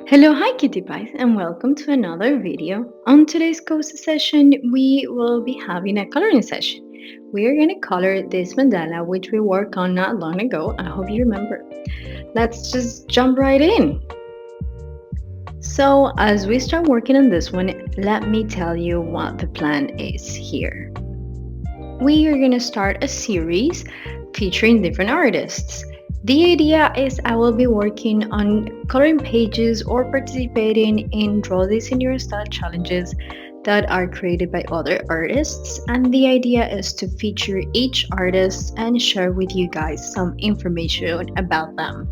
Hello, hi Kitty Pies, and welcome to another video. On today's cozy session, we will be having a coloring session. We are going to color this mandala, which we worked on not long ago. I hope you remember. Let's just jump right in. So, as we start working on this one, let me tell you what the plan is here. We are going to start a series featuring different artists. The idea is I will be working on coloring pages or participating in Draw This in Your Style challenges that are created by other artists. And the idea is to feature each artist and share with you guys some information about them.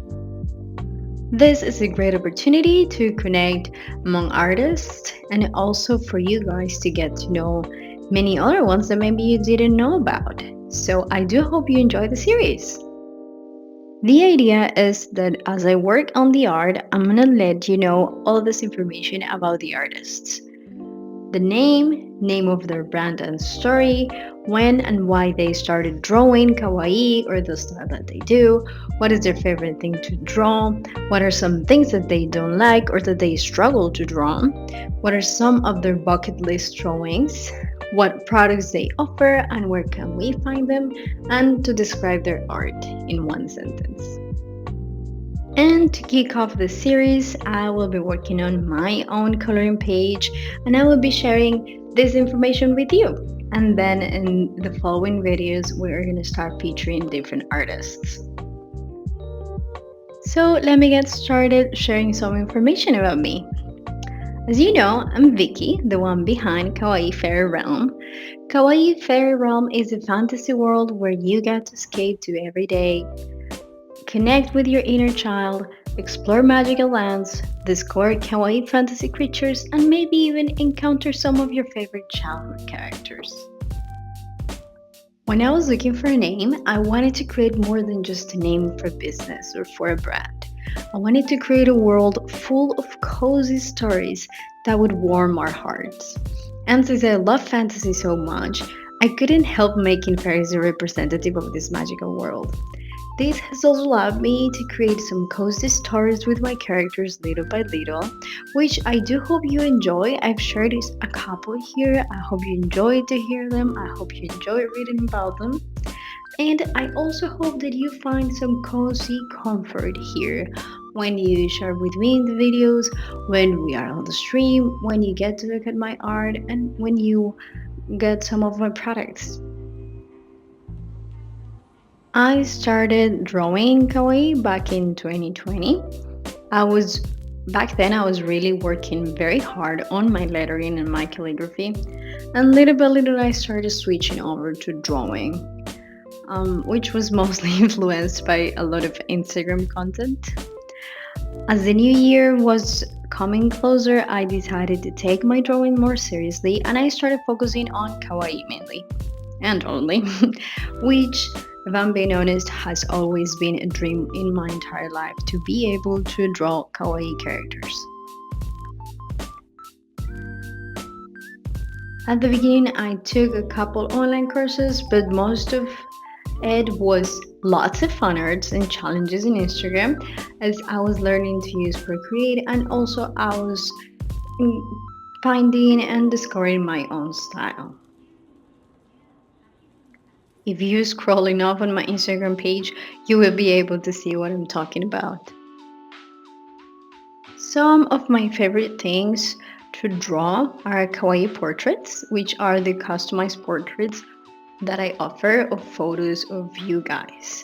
This is a great opportunity to connect among artists and also for you guys to get to know many other ones that maybe you didn't know about. So I do hope you enjoy the series. The idea is that as I work on the art, I'm gonna let you know all this information about the artists. The name of their brand and story, when and why they started drawing kawaii or the style that they do, what is their favorite thing to draw, what are some things that they don't like or that they struggle to draw, what are some of their bucket list drawings, what products they offer and where can we find them, and to describe their art in one sentence. And to kick off the series, I will be working on my own coloring page and I will be sharing this information with you. And then in the following videos, we're going to start featuring different artists. So let me get started sharing some information about me. As you know, I'm Vicky, the one behind Kawaii Fairy Realm. Kawaii Fairy Realm is a fantasy world where you get to escape to every day, connect with your inner child, explore magical lands, discover kawaii fantasy creatures, and maybe even encounter some of your favorite childhood characters. When I was looking for a name, I wanted to create more than just a name for business or for a brand. I wanted to create a world full of cozy stories that would warm our hearts. And since I love fantasy so much, I couldn't help making fairies a representative of this magical world. This has also allowed me to create some cozy stories with my characters little by little, which I do hope you enjoy. I've shared a couple here. I hope you enjoy to hear them. I hope you enjoy reading about them. And I also hope that you find some cozy comfort here when you share with me in the videos, when we are on the stream, when you get to look at my art, and when you get some of my products. I started drawing kawaii back in 2020. I was Back then I was really working very hard on my lettering and my calligraphy, and little by little I started switching over to drawing, which was mostly influenced by a lot of Instagram content. As the new year was coming closer, I decided to take my drawing more seriously and I started focusing on kawaii mainly and only, which, if I'm being honest, has always been a dream in my entire life to be able to draw kawaii characters. At the beginning, I took a couple online courses, but most of it was lots of fun arts and challenges in Instagram as I was learning to use Procreate and also I was finding and discovering my own style. If you scroll enough on my Instagram page, you will be able to see what I'm talking about. Some of my favorite things to draw are kawaii portraits, which are the customized portraits that I offer of photos of you guys.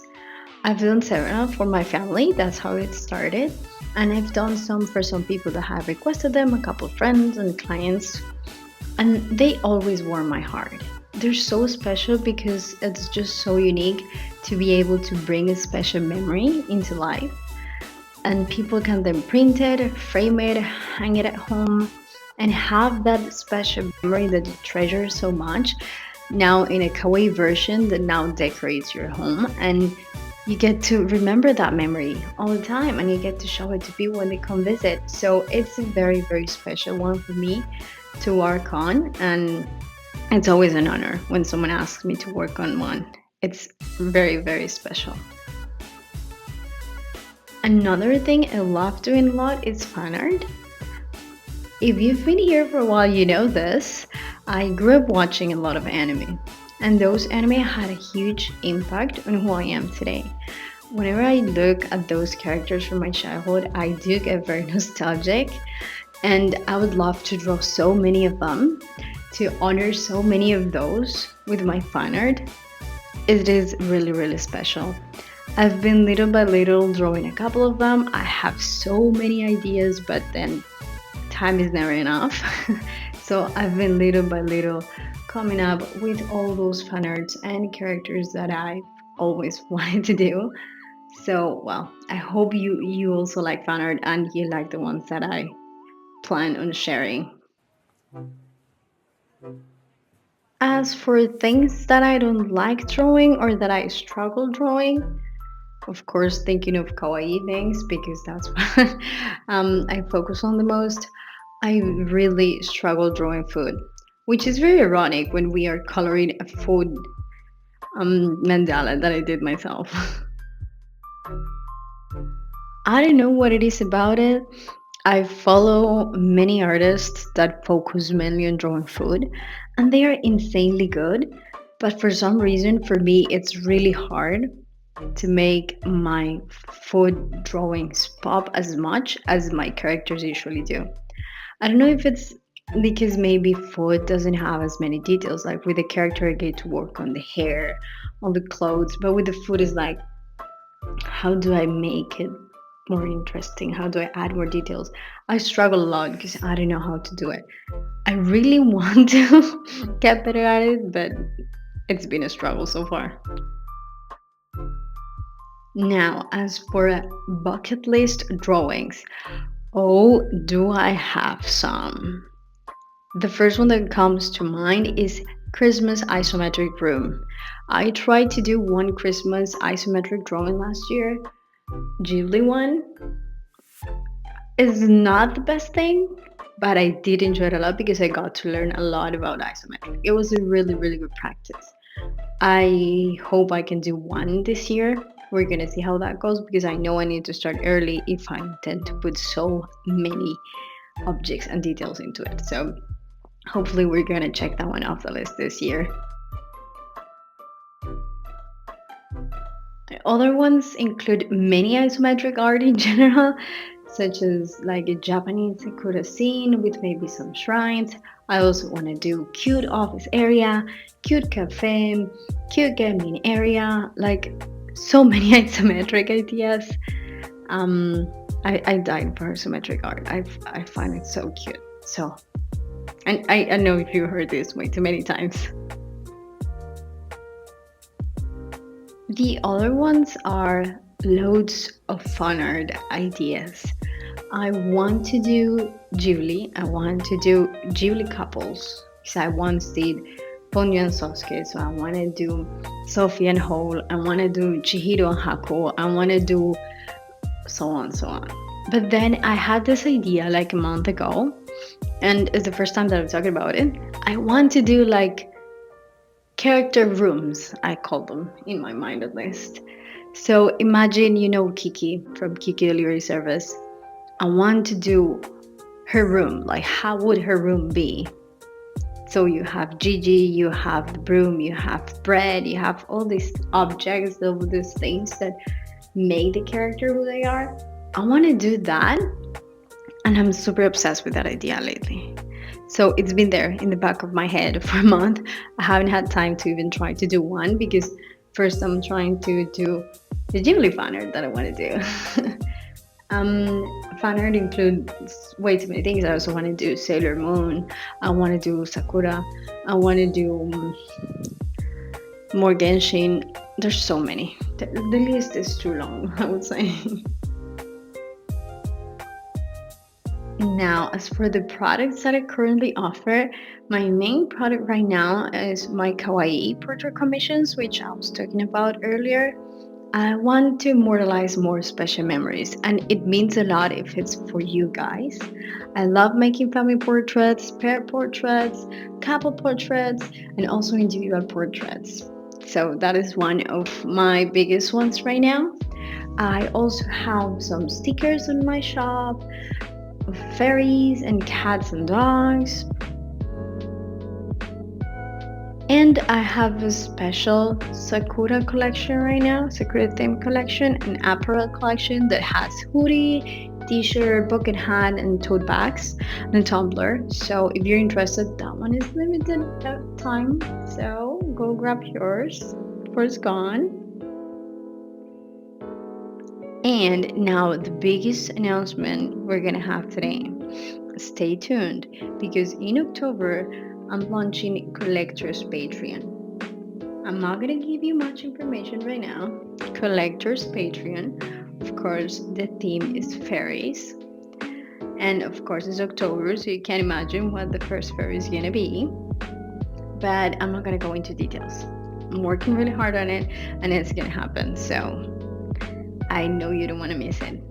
I've done several for my family, that's how it started, and I've done some for some people that have requested them, a couple friends and clients, and they always warm my heart. They're so special because it's just so unique to be able to bring a special memory into life. And people can then print it, frame it, hang it at home, and have that special memory that you treasure so much now in a kawaii version that now decorates your home. And you get to remember that memory all the time and you get to show it to people when they come visit. So it's a very, very special one for me to work on. And it's always an honor when someone asks me to work on one. It's very, very special. Another thing I love doing a lot is fan art. If you've been here for a while, you know this. I grew up watching a lot of anime, and those anime had a huge impact on who I am today. Whenever I look at those characters from my childhood, I do get very nostalgic, and I would love to draw so many of them to honor so many of those with my fan art. It is really, really special. I've been little by little drawing a couple of them. I have so many ideas, but then time is never enough. So I've been little by little coming up with all those fan arts and characters that I always wanted to do. So well, I hope you also like fan art and you like the ones that I plan on sharing. As for things that I don't like drawing or that I struggle drawing, of course, thinking of kawaii things because that's what I focus on the most. I really struggle drawing food, which is very ironic when we are coloring a food mandala that I did myself. I don't know what it is about it. I follow many artists that focus mainly on drawing food, and they are insanely good. But for some reason, for me, it's really hard to make my food drawings pop as much as my characters usually do. I don't know if it's because maybe food doesn't have as many details. Like with the character, I get to work on the hair, on the clothes, but with the food, is like, how do I make it more interesting? How do I add more details? I struggle a lot because I don't know how to do it. I really want to get better at it, but it's been a struggle so far. Now, as for bucket list drawings, oh, do I have some? The first one that comes to mind is Christmas isometric room. I tried to do one Christmas isometric drawing last year. Ghibli one is not the best thing, but I did enjoy it a lot because I got to learn a lot about isometric. It was a really, really good practice. I hope I can do one this year. We're gonna see how that goes because I know I need to start early if I intend to put so many objects and details into it. So hopefully we're gonna check that one off the list this year. Other ones include many isometric art in general, such as like a Japanese sakura scene with maybe some shrines. I also want to do cute office area, cute cafe, cute gaming area, like so many isometric ideas. Um, I died for isometric art. I find it so cute. So, and I know if you heard this way too many times. The other ones are loads of fun art ideas. I want to do Ghibli. I want to do Ghibli couples because I once did Ponyo and Sosuke. So I want to do Sophie and Hole. I want to do Chihiro and Hako. I want to do so on, so on. But then I had this idea like a month ago, and it's the first time that I'm talking about it. I want to do like character rooms, I call them in my mind at least. So imagine you know Kiki from Kiki Delivery Service. I want to do her room. Like, how would her room be? So you have Gigi, you have the broom, you have bread, you have all these objects, all these things that make the character who they are. I want to do that, and I'm super obsessed with that idea lately. So it's been there in the back of my head for a month. I haven't had time to even try to do one because first I'm trying to do the Ghibli fan art that I want to do. Fan art includes way too many things. I also want to do Sailor Moon. I want to do Sakura. I want to do more Genshin. There's so many. The list is too long, I would say. Now, as for the products that I currently offer, my main product right now is my kawaii portrait commissions, which I was talking about earlier. I want to immortalize more special memories, and it means a lot if it's for you guys. I love making family portraits, pair portraits, couple portraits, and also individual portraits. So that is one of my biggest ones right now. I also have some stickers on my shop of fairies and cats and dogs. And I have a special Sakura collection right now, Sakura theme collection, an apparel collection that has hoodie, t-shirt, bucket hat, and tote bags, and a tumbler. So if you're interested, that one is limited time. So go grab yours before it's gone. And now the biggest announcement we're gonna have today. Stay tuned because in October I'm launching Collector's Patreon. I'm not gonna give you much information right now. Collector's Patreon. Of course, the theme is fairies. And of course, it's October, so you can imagine what the first fairy is gonna be. But I'm not gonna go into details. I'm working really hard on it and it's gonna happen. So I know you don't wanna miss it.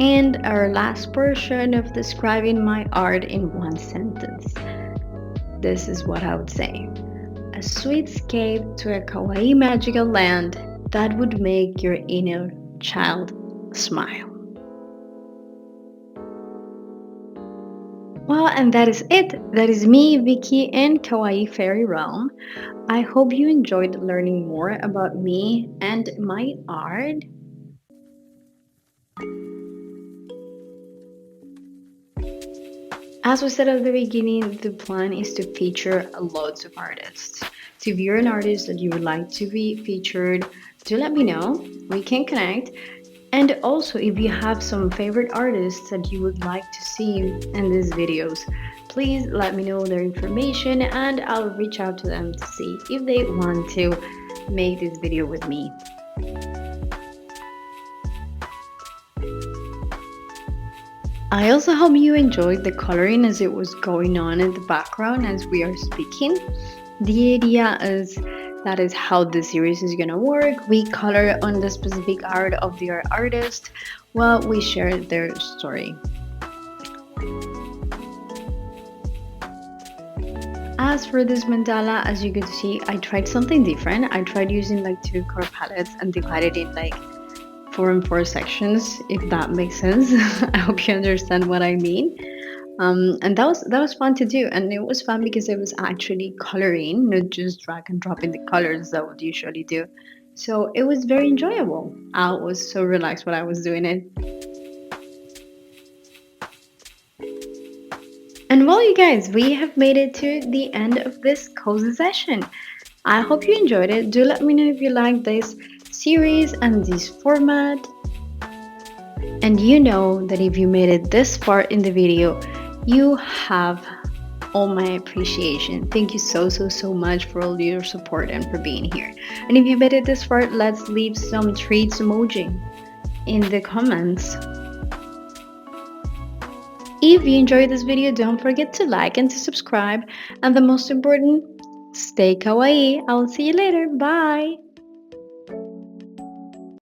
And our last portion of describing my art in one sentence. This is what I would say. A sweet escape to a kawaii magical land that would make your inner child smile. Well, and that is it. That is me, Vicky, in Kawaii Fairy Realm. I hope you enjoyed learning more about me and my art. As we said at the beginning, the plan is to feature lots of artists. So if you're an artist that you would like to be featured, do let me know. We can connect. And also, if you have some favorite artists that you would like to see in these videos, please let me know their information and I'll reach out to them to see if they want to make this video with me. I also hope you enjoyed the coloring as it was going on in the background as we are speaking. The idea is that is how the series is gonna work. We color on the specific art of the artist while we share their story. As for this mandala, as you can see, I tried something different. I tried using like two color palettes and divided it like 4 and 4 sections, if that makes sense. I hope you understand what I mean. And that was fun to do, and it was fun because it was actually coloring, not just drag and dropping the colors that I would usually do. So it was very enjoyable. I was so relaxed while I was doing it. And well, you guys, we have made it to the end of this cozy session. I hope you enjoyed it. Do let me know if you like this series and this format. And you know that if you made it this far in the video, you have all my appreciation. Thank you so much for all your support and for being here. And if you made it this far, let's leave some treats emoji in the comments. If you enjoyed this video, don't forget to like and to subscribe. And the most important, stay kawaii. I'll see you later. Bye.